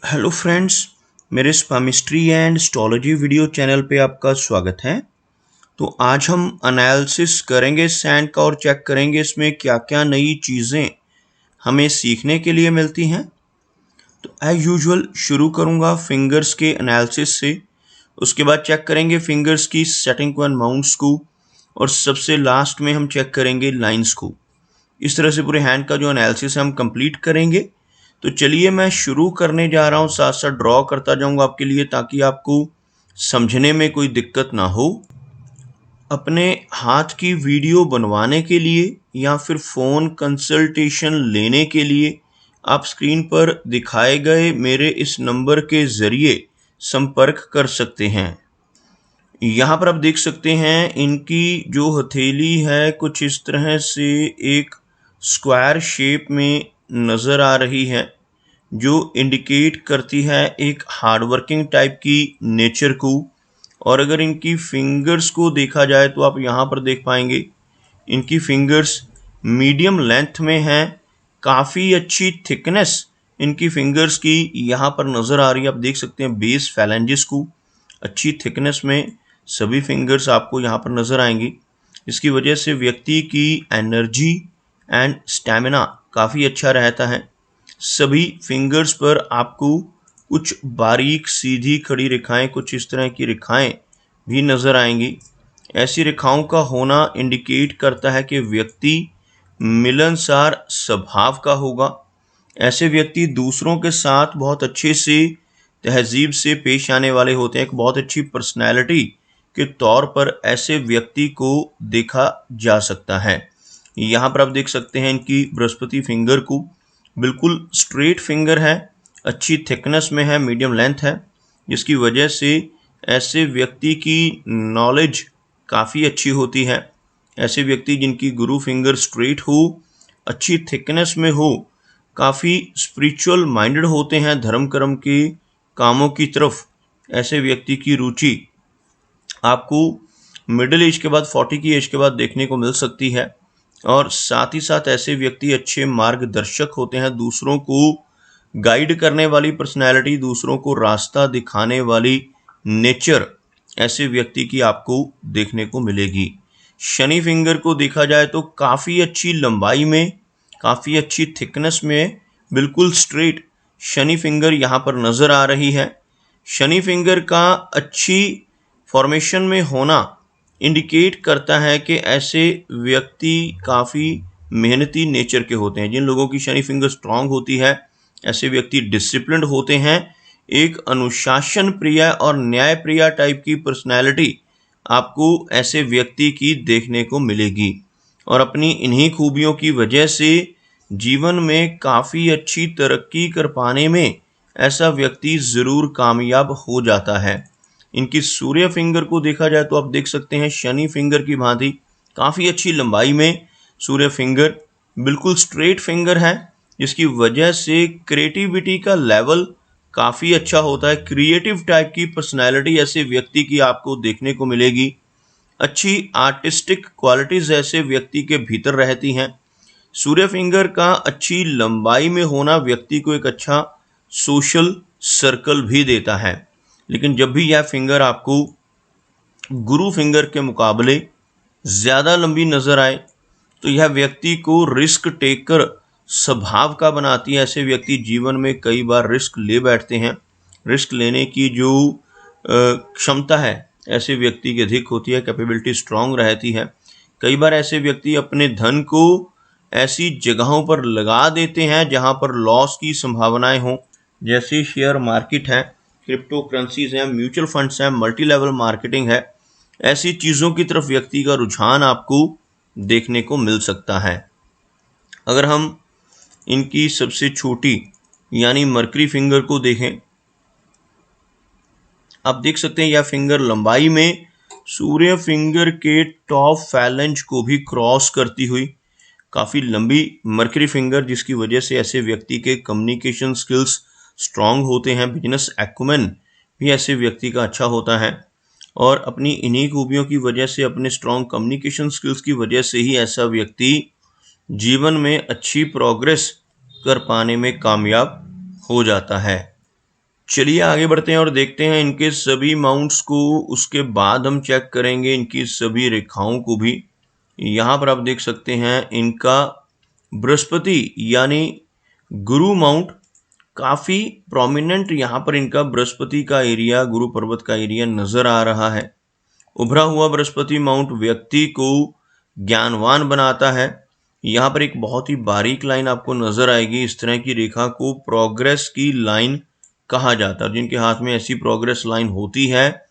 Hello friends, मेरे स्पामिस्ट्री and astrology video channel पे आपका स्वागत है। तो आज हम एनालिसिस करेंगे सैंड का और चेक करेंगे इसमें क्या क्या नई चीज़ें हमें सीखने के लिए मिलती हैं। तो एज यूजुअल शुरू करूँगा फिंगर्स के एनालिसिस से, उसके बाद चेक करेंगे फिंगर्स की सेटिंग को एंड माउंट्स को, और सबसे लास्ट में हम चेक करेंगे लाइंस को। इस तरह से पूरे हैंड का जो एनालिसिस है हम कंप्लीट करेंगे। तो चलिए मैं शुरू करने जा रहा हूँ, साथ साथ ड्रॉ करता जाऊँगा आपके लिए ताकि आपको समझने में कोई दिक्कत ना हो। अपने हाथ की वीडियो बनवाने के लिए या फिर फ़ोन कंसल्टेशन लेने के लिए आप स्क्रीन पर दिखाए गए मेरे इस नंबर के ज़रिए संपर्क कर सकते हैं। यहाँ पर आप देख सकते हैं इनकी जो हथेली है कुछ इस तरह से एक स्क्वायर शेप में नज़र आ रही है, जो इंडिकेट करती है एक हार्डवर्किंग टाइप की नेचर को। और अगर इनकी फिंगर्स को देखा जाए तो आप यहाँ पर देख पाएंगे इनकी फिंगर्स मीडियम लेंथ में हैं, काफ़ी अच्छी थिकनेस इनकी फिंगर्स की यहाँ पर नज़र आ रही है। आप देख सकते हैं बेस फैलेंजेस को अच्छी थिकनेस में सभी फिंगर्स आपको यहाँ पर नज़र आएंगी। इसकी वजह से व्यक्ति की एनर्जी एंड स्टैमिना काफ़ी अच्छा रहता है। सभी फिंगर्स पर आपको कुछ बारीक सीधी खड़ी रेखाएं, कुछ इस तरह की रेखाएं भी नज़र आएंगी। ऐसी रेखाओं का होना इंडिकेट करता है कि व्यक्ति मिलनसार स्वभाव का होगा। ऐसे व्यक्ति दूसरों के साथ बहुत अच्छे से तहजीब से पेश आने वाले होते हैं। एक बहुत अच्छी पर्सनैलिटी के तौर पर ऐसे व्यक्ति को देखा जा सकता है। यहाँ पर आप देख सकते हैं इनकी बृहस्पति फिंगर को, बिल्कुल स्ट्रेट फिंगर है, अच्छी थिकनेस में है, मीडियम लेंथ है, जिसकी वजह से ऐसे व्यक्ति की नॉलेज काफ़ी अच्छी होती है। ऐसे व्यक्ति जिनकी गुरु फिंगर स्ट्रेट हो, अच्छी थिकनेस में हो, काफ़ी स्पिरिचुअल माइंडेड होते हैं, धर्म कर्म के कामों की तरफ ऐसे व्यक्ति की रुचि आपको मिडिल एज के बाद 40 की एज के बाद देखने को मिल सकती है। और साथ ही साथ ऐसे व्यक्ति अच्छे मार्गदर्शक होते हैं, दूसरों को गाइड करने वाली पर्सनैलिटी, दूसरों को रास्ता दिखाने वाली नेचर ऐसे व्यक्ति की आपको देखने को मिलेगी। शनि फिंगर को देखा जाए तो काफ़ी अच्छी लंबाई में, काफ़ी अच्छी थिकनेस में, बिल्कुल स्ट्रेट शनि फिंगर यहाँ पर नज़र आ रही है। शनि फिंगर का अच्छी फॉर्मेशन में होना इंडिकेट करता है कि ऐसे व्यक्ति काफ़ी मेहनती नेचर के होते हैं। जिन लोगों की शनि फिंगर स्ट्रांग होती है, ऐसे व्यक्ति डिसिप्लिन्ड होते हैं। एक अनुशासन प्रिय और न्याय प्रिय टाइप की पर्सनैलिटी आपको ऐसे व्यक्ति की देखने को मिलेगी। और अपनी इन्हीं खूबियों की वजह से जीवन में काफ़ी अच्छी तरक्की कर पाने में ऐसा व्यक्ति ज़रूर कामयाब हो जाता है। इनकी सूर्य फिंगर को देखा जाए तो आप देख सकते हैं शनि फिंगर की भांति काफ़ी अच्छी लंबाई में सूर्य फिंगर, बिल्कुल स्ट्रेट फिंगर है, जिसकी वजह से क्रिएटिविटी का लेवल काफ़ी अच्छा होता है। क्रिएटिव टाइप की पर्सनैलिटी ऐसे व्यक्ति की आपको देखने को मिलेगी। अच्छी आर्टिस्टिक क्वालिटीज़ ऐसे व्यक्ति के भीतर रहती हैं। सूर्य फिंगर का अच्छी लंबाई में होना व्यक्ति को एक अच्छा सोशल सर्कल भी देता है। लेकिन जब भी यह फिंगर आपको गुरु फिंगर के मुकाबले ज़्यादा लंबी नज़र आए तो यह व्यक्ति को रिस्क टेकर स्वभाव का बनाती है। ऐसे व्यक्ति जीवन में कई बार रिस्क ले बैठते हैं। रिस्क लेने की जो क्षमता है ऐसे व्यक्ति की अधिक होती है, कैपेबिलिटी स्ट्रांग रहती है। कई बार ऐसे व्यक्ति अपने धन को ऐसी जगहों पर लगा देते हैं जहां पर लॉस की संभावनाएं हों, जैसे शेयर मार्केट है, क्रिप्टो करेंसीज हैं, म्यूचुअल फंड्स हैं, मल्टी लेवल मार्केटिंग है। ऐसी चीज़ों की तरफ व्यक्ति का रुझान आपको देखने को मिल सकता है। अगर हम इनकी सबसे छोटी यानी मरकरी फिंगर को देखें, आप देख सकते हैं यह फिंगर लंबाई में सूर्य फिंगर के टॉप फैलेंज को भी क्रॉस करती हुई काफ़ी लंबी मरकरी फिंगर, जिसकी वजह से ऐसे व्यक्ति के कम्युनिकेशन स्किल्स स्ट्रांग होते हैं। बिजनेस एक्यूमेन भी ऐसे व्यक्ति का अच्छा होता है। और अपनी इन्हीं खूबियों की वजह से, अपने स्ट्रांग कम्युनिकेशन स्किल्स की वजह से ही ऐसा व्यक्ति जीवन में अच्छी प्रोग्रेस कर पाने में कामयाब हो जाता है। चलिए आगे बढ़ते हैं और देखते हैं इनके सभी माउंट्स को। उसके बाद हम चेक करेंगे इनकी सभी रेखाओं को भी। यहाँ पर आप देख सकते हैं इनका बृहस्पति यानी गुरु माउंट काफ़ी प्रोमिनेंट, यहाँ पर इनका बृहस्पति का एरिया, गुरु पर्वत का एरिया नज़र आ रहा है। उभरा हुआ बृहस्पति माउंट व्यक्ति को ज्ञानवान बनाता है। यहाँ पर एक बहुत ही बारीक लाइन आपको नज़र आएगी। इस तरह की रेखा को प्रोग्रेस की लाइन कहा जाता है। जिनके हाथ में ऐसी प्रोग्रेस लाइन होती है,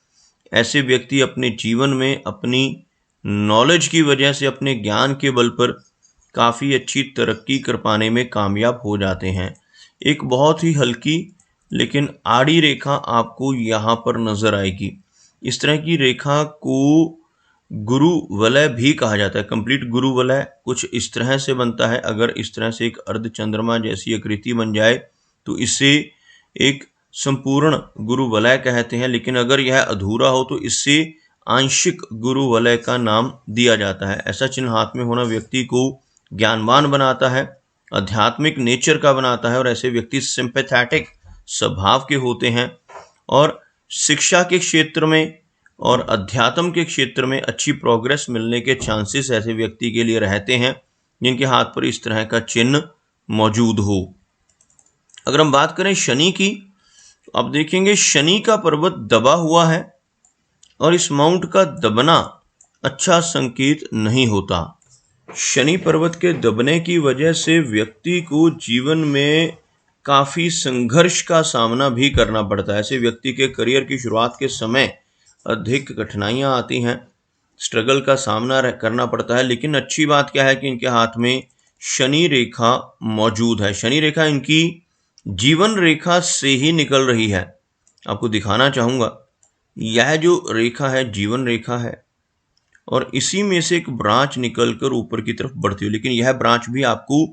ऐसे व्यक्ति अपने जीवन में अपनी नॉलेज की वजह से, अपने ज्ञान के बल पर काफ़ी अच्छी तरक्की कर पाने में कामयाब हो जाते हैं। एक बहुत ही हल्की लेकिन आड़ी रेखा आपको यहाँ पर नज़र आएगी। इस तरह की रेखा को गुरु वलय भी कहा जाता है। कंप्लीट गुरु वलय कुछ इस तरह से बनता है। अगर इस तरह से एक अर्ध चंद्रमा जैसी आकृति बन जाए तो इसे एक संपूर्ण गुरु वलय कहते हैं, लेकिन अगर यह अधूरा हो तो इससे आंशिक गुरु वलय का नाम दिया जाता है। ऐसा चिन्ह हाथ में होना व्यक्ति को ज्ञानवान बनाता है, आध्यात्मिक नेचर का बनाता है, और ऐसे व्यक्ति सिंपैथेटिक स्वभाव के होते हैं और शिक्षा के क्षेत्र में और अध्यात्म के क्षेत्र में अच्छी प्रोग्रेस मिलने के चांसेस ऐसे व्यक्ति के लिए रहते हैं जिनके हाथ पर इस तरह का चिन्ह मौजूद हो। अगर हम बात करें शनि की, तो आप देखेंगे शनि का पर्वत दबा हुआ है और इस माउंट का दबना अच्छा संकेत नहीं होता। शनि पर्वत के दबने की वजह से व्यक्ति को जीवन में काफ़ी संघर्ष का सामना भी करना पड़ता है। ऐसे व्यक्ति के करियर की शुरुआत के समय अधिक कठिनाइयां आती हैं, स्ट्रगल का सामना करना पड़ता है। लेकिन अच्छी बात क्या है कि इनके हाथ में शनि रेखा मौजूद है। शनि रेखा इनकी जीवन रेखा से ही निकल रही है। आपको दिखाना चाहूँगा, यह जो रेखा है जीवन रेखा है और इसी में से एक ब्रांच निकलकर ऊपर की तरफ बढ़ती है। लेकिन यह ब्रांच भी आपको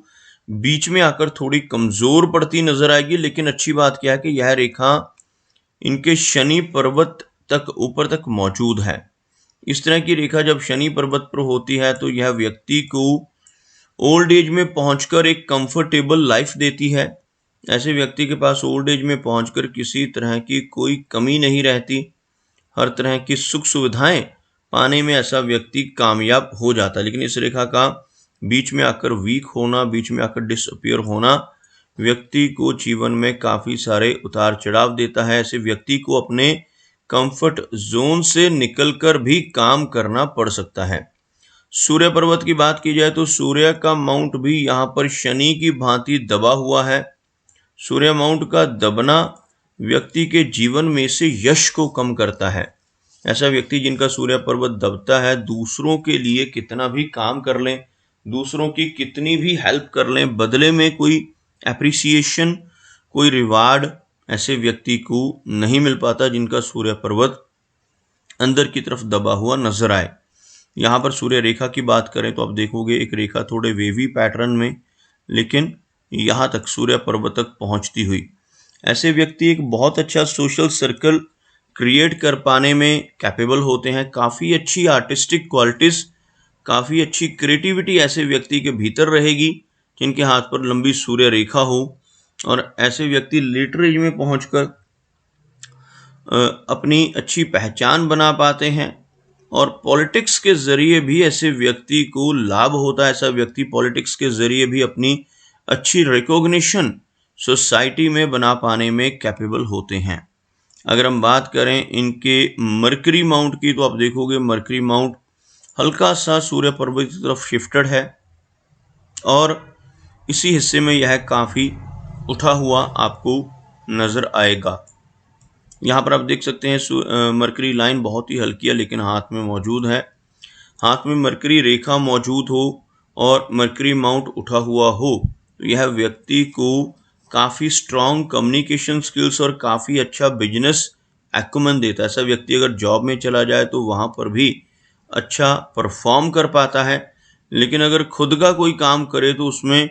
बीच में आकर थोड़ी कमज़ोर पड़ती नजर आएगी। लेकिन अच्छी बात क्या है कि यह रेखा इनके शनि पर्वत तक ऊपर तक मौजूद है। इस तरह की रेखा जब शनि पर्वत पर होती है तो यह व्यक्ति को ओल्ड एज में पहुंचकर एक कंफर्टेबल लाइफ देती है। ऐसे व्यक्ति के पास ओल्ड एज में पहुंचकर किसी तरह की कोई कमी नहीं रहती। हर तरह की सुख सुविधाएं पाने में ऐसा व्यक्ति कामयाब हो जाता है। लेकिन इस रेखा का बीच में आकर वीक होना, बीच में आकर डिसअपियर होना व्यक्ति को जीवन में काफ़ी सारे उतार चढ़ाव देता है। ऐसे व्यक्ति को अपने कंफर्ट जोन से निकलकर भी काम करना पड़ सकता है। सूर्य पर्वत की बात की जाए तो सूर्य का माउंट भी यहाँ पर शनि की भांति दबा हुआ है। सूर्य माउंट का दबना व्यक्ति के जीवन में से यश को कम करता है। ऐसा व्यक्ति जिनका सूर्य पर्वत दबता है, दूसरों के लिए कितना भी काम कर लें, दूसरों की कितनी भी हेल्प कर लें, बदले में कोई एप्रिसिएशन, कोई रिवार्ड ऐसे व्यक्ति को नहीं मिल पाता जिनका सूर्य पर्वत अंदर की तरफ दबा हुआ नजर आए। यहाँ पर सूर्य रेखा की बात करें तो आप देखोगे एक रेखा थोड़े वेवी पैटर्न में, लेकिन यहाँ तक सूर्य पर्वत तक पहुँचती हुई। ऐसे व्यक्ति एक बहुत अच्छा सोशल सर्कल क्रिएट कर पाने में कैपेबल होते हैं। काफ़ी अच्छी आर्टिस्टिक क्वालिटीज़, काफ़ी अच्छी क्रिएटिविटी ऐसे व्यक्ति के भीतर रहेगी जिनके हाथ पर लंबी सूर्य रेखा हो। और ऐसे व्यक्ति लेटर एज में पहुंचकर अपनी अच्छी पहचान बना पाते हैं और पॉलिटिक्स के ज़रिए भी ऐसे व्यक्ति को लाभ होता है। ऐसा व्यक्ति पॉलिटिक्स के ज़रिए भी अपनी अच्छी रिकॉग्निशन सोसाइटी में बना पाने में कैपेबल होते हैं। अगर हम बात करें इनके मरकरी माउंट की, तो आप देखोगे मरकरी माउंट हल्का सा सूर्य पर्वत की तरफ शिफ्टेड है और इसी हिस्से में यह काफ़ी उठा हुआ आपको नज़र आएगा। यहाँ पर आप देख सकते हैं मरकरी लाइन बहुत ही हल्की है लेकिन हाथ में मौजूद है। हाथ में मरकरी रेखा मौजूद हो और मरकरी माउंट उठा हुआ हो तो यह व्यक्ति को काफ़ी स्ट्रॉन्ग कम्युनिकेशन स्किल्स और काफ़ी अच्छा बिजनेस एक्यूमेन देता है। ऐसा व्यक्ति अगर जॉब में चला जाए तो वहाँ पर भी अच्छा परफॉर्म कर पाता है। लेकिन अगर खुद का कोई काम करे तो उसमें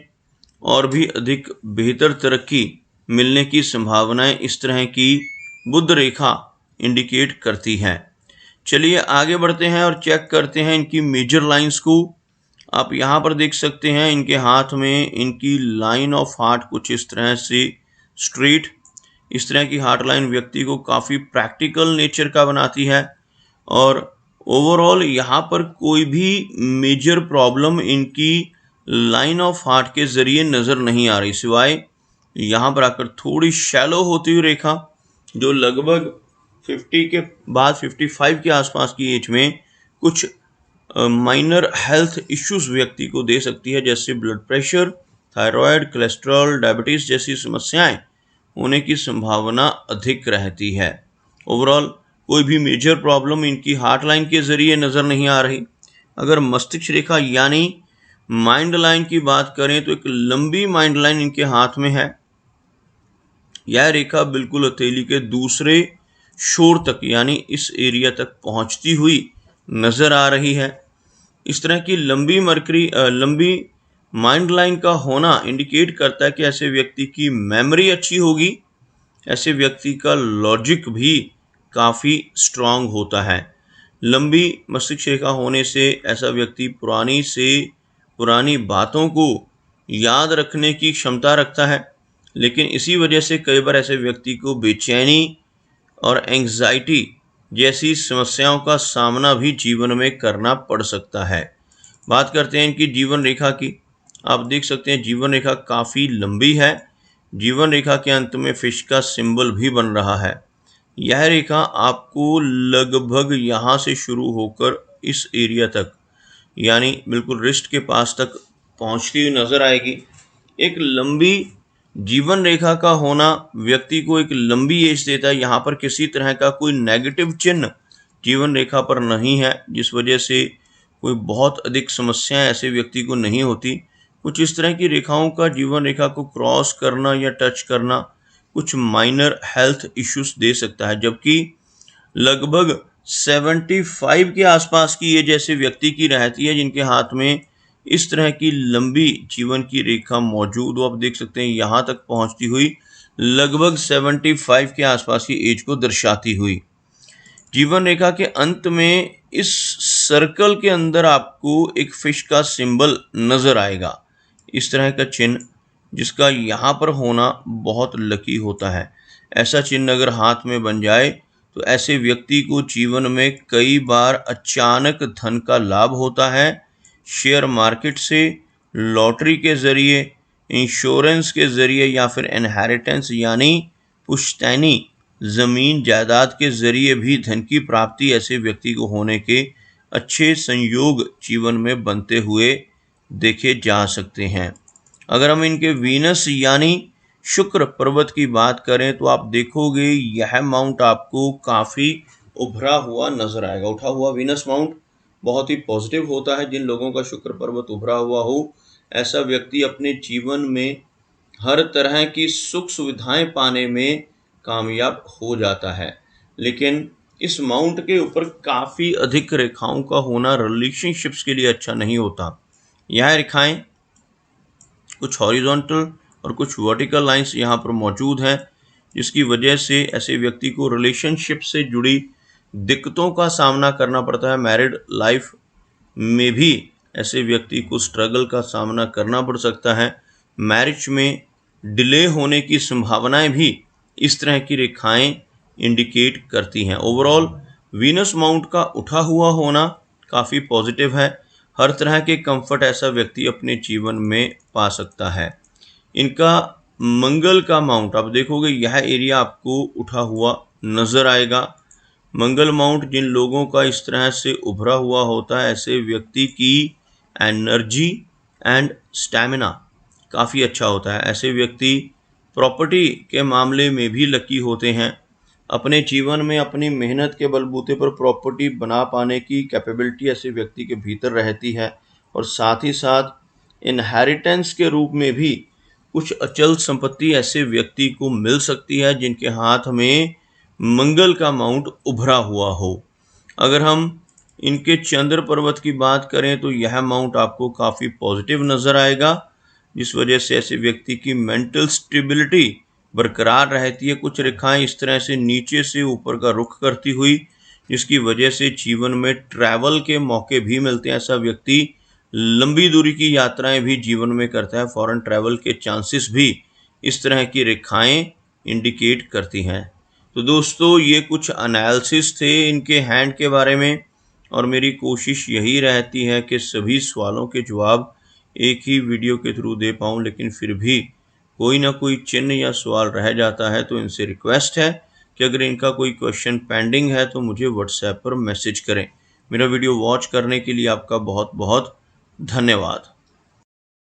और भी अधिक बेहतर तरक्की मिलने की संभावनाएं इस तरह की बुध रेखा इंडिकेट करती है। चलिए आगे बढ़ते हैं और चेक करते हैं इनकी मेजर लाइंस को। आप यहाँ पर देख सकते हैं इनके हाथ में इनकी लाइन ऑफ हार्ट कुछ इस तरह से स्ट्रेट, इस तरह की हार्ट लाइन व्यक्ति को काफ़ी प्रैक्टिकल नेचर का बनाती है और ओवरऑल यहाँ पर कोई भी मेजर प्रॉब्लम इनकी लाइन ऑफ हार्ट के ज़रिए नज़र नहीं आ रही, सिवाय यहाँ पर आकर थोड़ी शैलो होती हुई रेखा जो लगभग 50 के बाद 55 के आसपास की एज में कुछ माइनर हेल्थ इश्यूज व्यक्ति को दे सकती है, जैसे blood pressure, thyroid, cholesterol, diabetes जैसी समस्याएं होने की संभावना अधिक रहती है। ओवरऑल कोई भी मेजर प्रॉब्लम इनकी हार्ट लाइन के ज़रिए नज़र नहीं आ रही। अगर मस्तिष्क रेखा यानी माइंड लाइन की बात करें तो एक लंबी माइंड लाइन इनके हाथ में है। यह रेखा बिल्कुल हथेली के दूसरे छोर तक यानी इस एरिया तक पहुंचती हुई नज़र आ रही है। इस तरह की लंबी माइंड लाइन का होना इंडिकेट करता है कि ऐसे व्यक्ति की मेमोरी अच्छी होगी, ऐसे व्यक्ति का लॉजिक भी काफ़ी स्ट्रांग होता है। लंबी मस्तिष्क रेखा होने से ऐसा व्यक्ति पुरानी बातों को याद रखने की क्षमता रखता है, लेकिन इसी वजह से कई बार ऐसे व्यक्ति को बेचैनी और एंग्जाइटी जैसी समस्याओं का सामना भी जीवन में करना पड़ सकता है। बात करते हैं इनकी जीवन रेखा की। आप देख सकते हैं जीवन रेखा काफ़ी लंबी है। जीवन रेखा के अंत में फिश का सिंबल भी बन रहा है। यह रेखा आपको लगभग यहाँ से शुरू होकर इस एरिया तक यानी बिल्कुल रिस्ट के पास तक पहुँचती हुई नज़र आएगी। एक लंबी जीवन रेखा का होना व्यक्ति को एक लंबी एज देता है। यहाँ पर किसी तरह का कोई नेगेटिव चिन्ह जीवन रेखा पर नहीं है, जिस वजह से कोई बहुत अधिक समस्याएं ऐसे व्यक्ति को नहीं होती। कुछ इस तरह की रेखाओं का जीवन रेखा को क्रॉस करना या टच करना कुछ माइनर हेल्थ इश्यूज दे सकता है, जबकि लगभग 75 के आसपास की एज ऐसे व्यक्ति की रहती है जिनके हाथ में इस तरह की लंबी जीवन की रेखा मौजूद हो। आप देख सकते हैं यहाँ तक पहुँचती हुई लगभग 75 के आसपास की एज को दर्शाती हुई। जीवन रेखा के अंत में इस सर्कल के अंदर आपको एक फिश का सिंबल नज़र आएगा, इस तरह का चिन्ह, जिसका यहाँ पर होना बहुत लकी होता है। ऐसा चिन्ह अगर हाथ में बन जाए तो ऐसे व्यक्ति को जीवन में कई बार अचानक धन का लाभ होता है। शेयर मार्केट से, लॉटरी के ज़रिए, इंश्योरेंस के ज़रिए या फिर इनहेरिटेंस यानी पुश्तैनी ज़मीन जायदाद के ज़रिए भी धन की प्राप्ति ऐसे व्यक्ति को होने के अच्छे संयोग जीवन में बनते हुए देखे जा सकते हैं। अगर हम इनके वीनस यानी शुक्र पर्वत की बात करें तो आप देखोगे यह माउंट आपको काफ़ी उभरा हुआ नज़र आएगा। उठा हुआ वीनस माउंट बहुत ही पॉजिटिव होता है। जिन लोगों का शुक्र पर्वत उभरा हुआ हो, ऐसा व्यक्ति अपने जीवन में हर तरह की सुख सुविधाएं पाने में कामयाब हो जाता है। लेकिन इस माउंट के ऊपर काफ़ी अधिक रेखाओं का होना रिलेशनशिप्स के लिए अच्छा नहीं होता। यह रेखाएं कुछ हॉरिजॉन्टल और कुछ वर्टिकल लाइंस यहाँ पर मौजूद हैं, जिसकी वजह से ऐसे व्यक्ति को रिलेशनशिप से जुड़ी दिक्कतों का सामना करना पड़ता है। मैरिड लाइफ में भी ऐसे व्यक्ति को स्ट्रगल का सामना करना पड़ सकता है। मैरिज में डिले होने की संभावनाएं भी इस तरह की रेखाएं इंडिकेट करती हैं। ओवरऑल वीनस माउंट का उठा हुआ होना काफ़ी पॉजिटिव है। हर तरह के कंफर्ट ऐसा व्यक्ति अपने जीवन में पा सकता है। इनका मंगल का माउंट आप देखोगे यह एरिया आपको उठा हुआ नज़र आएगा। मंगल माउंट जिन लोगों का इस तरह से उभरा हुआ होता है, ऐसे व्यक्ति की एनर्जी एंड स्टैमिना काफ़ी अच्छा होता है। ऐसे व्यक्ति प्रॉपर्टी के मामले में भी लकी होते हैं। अपने जीवन में अपनी मेहनत के बलबूते पर प्रॉपर्टी बना पाने की कैपेबिलिटी ऐसे व्यक्ति के भीतर रहती है, और साथ ही साथ इनहेरिटेंस के रूप में भी कुछ अचल संपत्ति ऐसे व्यक्ति को मिल सकती है जिनके हाथ में मंगल का माउंट उभरा हुआ हो। अगर हम इनके चंद्र पर्वत की बात करें तो यह माउंट आपको काफ़ी पॉजिटिव नज़र आएगा, जिस वजह से ऐसे व्यक्ति की मेंटल स्टेबिलिटी बरकरार रहती है। कुछ रेखाएं इस तरह से नीचे से ऊपर का रुख करती हुई, जिसकी वजह से जीवन में ट्रैवल के मौके भी मिलते हैं। ऐसा व्यक्ति लंबी दूरी की यात्राएं भी जीवन में करता है। फॉरेन ट्रैवल के चांसेस भी इस तरह की रेखाएं इंडिकेट करती हैं। तो दोस्तों ये कुछ एनालिसिस थे इनके हैंड के बारे में, और मेरी कोशिश यही रहती है कि सभी सवालों के जवाब एक ही वीडियो के थ्रू दे पाऊँ, लेकिन फिर भी कोई ना कोई चिन्ह या सवाल रह जाता है। तो इनसे रिक्वेस्ट है कि अगर इनका कोई क्वेश्चन पेंडिंग है तो मुझे व्हाट्सएप पर मैसेज करें। मेरा वीडियो वॉच करने के लिए आपका बहुत बहुत धन्यवाद।